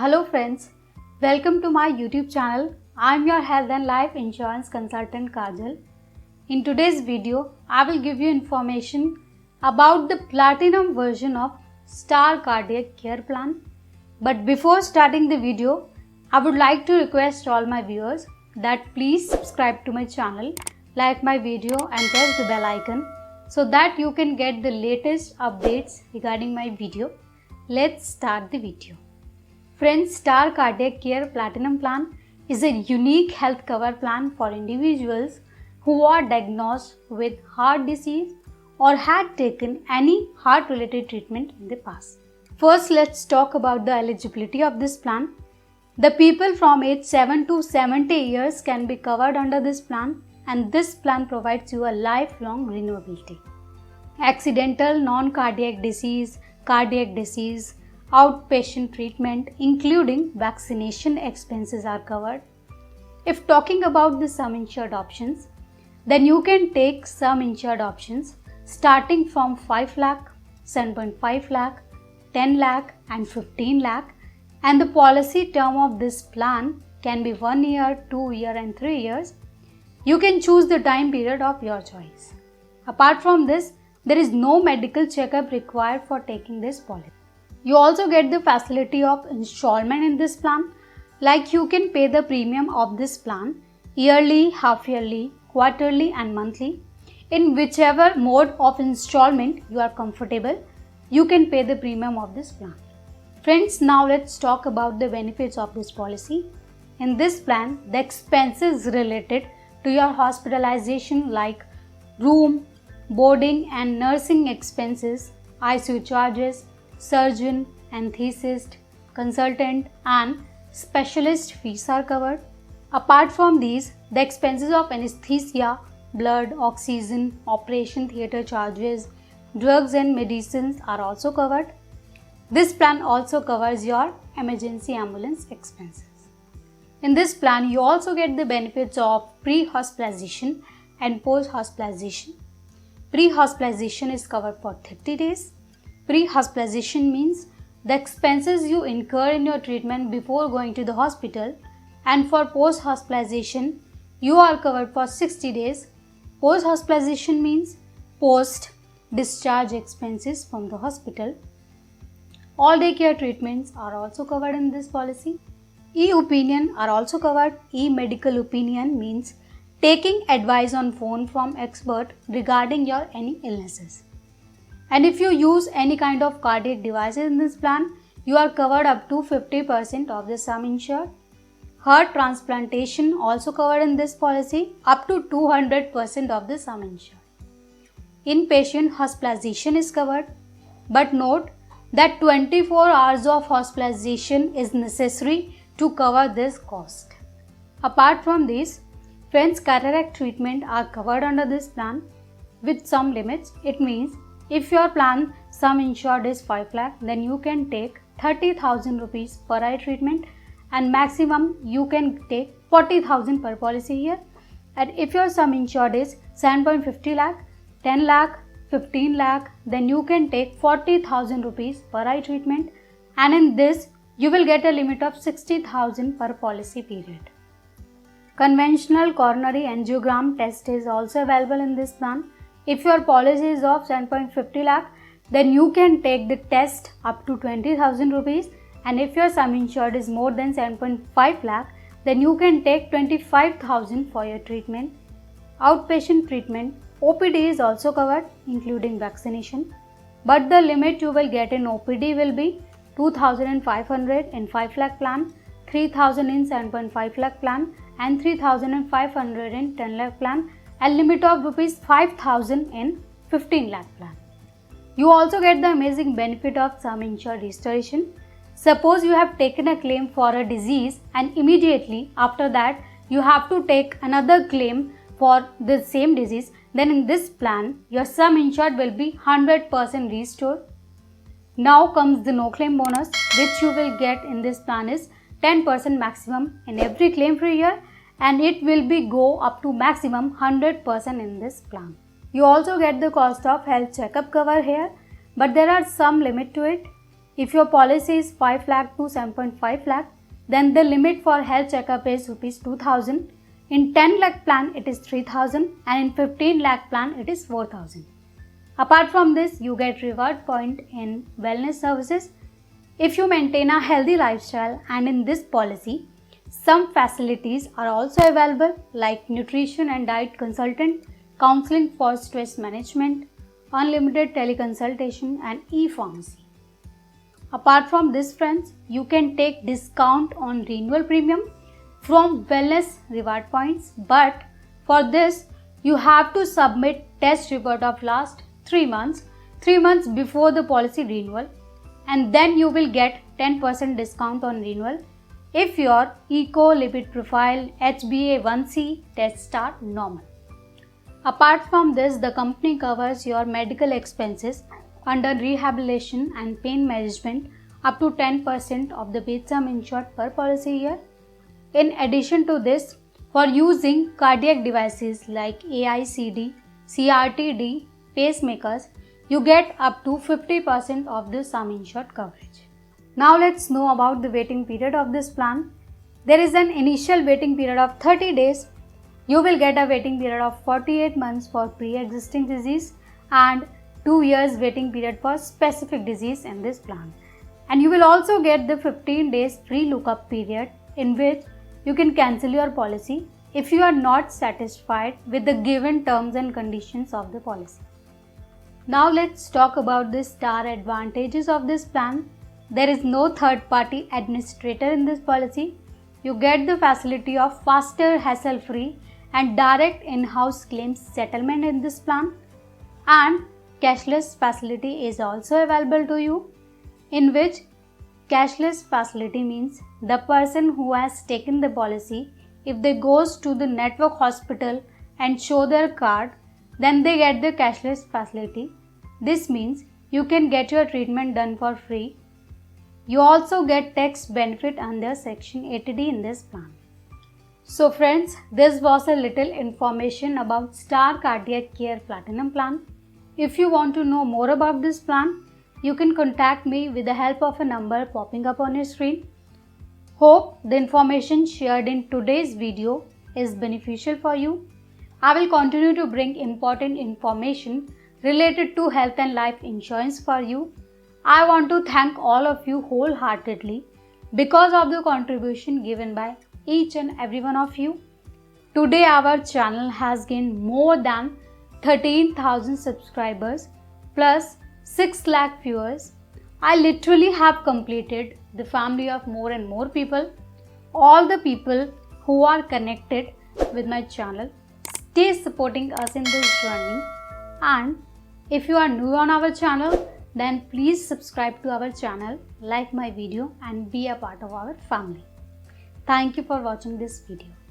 Hello friends, welcome to my YouTube channel. I am your health and life insurance consultant Kajal. In today's video, I will give you information about the platinum version of Star Cardiac Care Plan. But before starting the video, I would like to request all my viewers that please subscribe to my channel, like my video and press the bell icon so that you can get the latest updates regarding my video. Let's start the video. Friends, Star Cardiac Care Platinum Plan is a unique health cover plan for individuals who are diagnosed with heart disease or had taken any heart-related treatment in the past. First, let's talk about the eligibility of this plan. The people from age 7 to 70 years can be covered under this plan, and this plan provides you a lifelong renewability. Accidental non-cardiac disease, cardiac disease, outpatient treatment including vaccination expenses are covered. If talking about the sum insured options, then you can take sum insured options starting from 5 lakh, 7.5 lakh, 10 lakh and 15 lakh, and the policy term of this plan can be 1 year, 2 year and 3 years. You can choose the time period of your choice. Apart from this, there is no medical checkup required for taking this policy. You also get the facility of installment in this plan, like you can pay the premium of this plan yearly, half yearly, quarterly and monthly. In whichever mode of installment you are comfortable, you can pay the premium of this plan. Friends, now let's talk about the benefits of this policy. In this plan, the expenses related to your hospitalization like room, boarding and nursing expenses, ICU charges, surgeon, anesthetist, consultant and specialist fees are covered. Apart from these, the expenses of anesthesia, blood, oxygen, operation theatre charges, drugs and medicines are also covered. This plan also covers your emergency ambulance expenses. In this plan, you also get the benefits of pre-hospitalization and post-hospitalization. Pre-hospitalization is covered for 30 days. Pre-hospitalization means the expenses you incur in your treatment before going to the hospital, and for post-hospitalization, you are covered for 60 days. Post-hospitalization means post-discharge expenses from the hospital. All day care treatments are also covered in this policy. E-opinion are also covered. E-medical opinion means taking advice on phone from expert regarding your any illnesses. And if you use any kind of cardiac devices in this plan, you are covered up to 50% of the sum insured. Heart transplantation also covered in this policy up to 200% of the sum insured. Inpatient hospitalization is covered, but note that 24 hours of hospitalization is necessary to cover this cost. Apart from this, friends, cataract treatment are covered under this plan with some limits. It means if your plan sum insured is 5 lakh, then you can take 30,000 rupees per eye treatment, and maximum you can take 40,000 per policy year. And if your sum insured is 7.50 lakh, 10 lakh, 15 lakh, then you can take 40,000 rupees per eye treatment, and in this you will get a limit of 60,000 per policy period. Conventional coronary angiogram test is also available in this plan. If your policy is of 7.50 lakh, then you can take the test up to 20,000 rupees, and if your sum insured is more than 7.5 lakh, then you can take 25,000 for your treatment. Outpatient treatment, OPD is also covered including vaccination, but the limit you will get in OPD will be 2,500 in 5 lakh plan, 3,000 in 7.5 lakh plan and 3,500 in 10 lakh plan, a limit of rupees 5,000 in 15 lakh plan. You also get the amazing benefit of sum insured restoration. Suppose you have taken a claim for a disease and immediately after that you have to take another claim for the same disease, then in this plan your sum insured will be 100% restored. Now comes the no claim bonus, which you will get in this plan is 10% maximum in every claim free year, and it will be go up to maximum 100% in this plan. You also get the cost of health checkup cover here, but there are some limit to it. If your policy is 5 lakh to 7.5 lakh, then the limit for health checkup is rupees 2000. In 10 lakh plan it is 3000 and in 15 lakh plan it is 4000. Apart from this, you get reward point in wellness services if you maintain a healthy lifestyle, and in this policy, some facilities are also available like nutrition and diet consultant, counseling for stress management, unlimited teleconsultation and e-pharmacy. Apart from this friends, you can take discount on renewal premium from wellness reward points, but for this you have to submit test report of last 3 months before the policy renewal, and then you will get 10% discount on renewal if your echo, lipid profile, HbA1c tests are normal. Apart from this, the company covers your medical expenses under rehabilitation and pain management up to 10% of the paid sum insured per policy year. In addition to this, for using cardiac devices like AICD, CRT-D, pacemakers, you get up to 50% of the sum insured coverage. Now let's know about the waiting period of this plan. There is an initial waiting period of 30 days. You will get a waiting period of 48 months for pre-existing disease and 2 years waiting period for specific disease in this plan. And you will also get the 15 days free lookup period in which you can cancel your policy if you are not satisfied with the given terms and conditions of the policy. Now let's talk about the star advantages of this plan. There is no third-party administrator in this policy. You get the facility of faster, hassle-free and direct in-house claims settlement in this plan, and cashless facility is also available to you, in which cashless facility means the person who has taken the policy, if they goes to the network hospital and show their card, then they get the cashless facility. This means you can get your treatment done for free. You also get tax benefit under section 80D in this plan. So friends, this was a little information about Star Cardiac Care Platinum Plan. If you want to know more about this plan, you can contact me with the help of a number popping up on your screen. Hope the information shared in today's video is beneficial for you. I will continue to bring important information related to health and life insurance for you. I want to thank all of you wholeheartedly because of the contribution given by each and every one of you. Today our channel has gained more than 13,000 subscribers plus 6 lakh viewers. I literally have completed the family of more and more people. All the people who are connected with my channel, stay supporting us in this journey, and if you are new on our channel, then please subscribe to our channel, like my video and be a part of our family. Thank you for watching this video.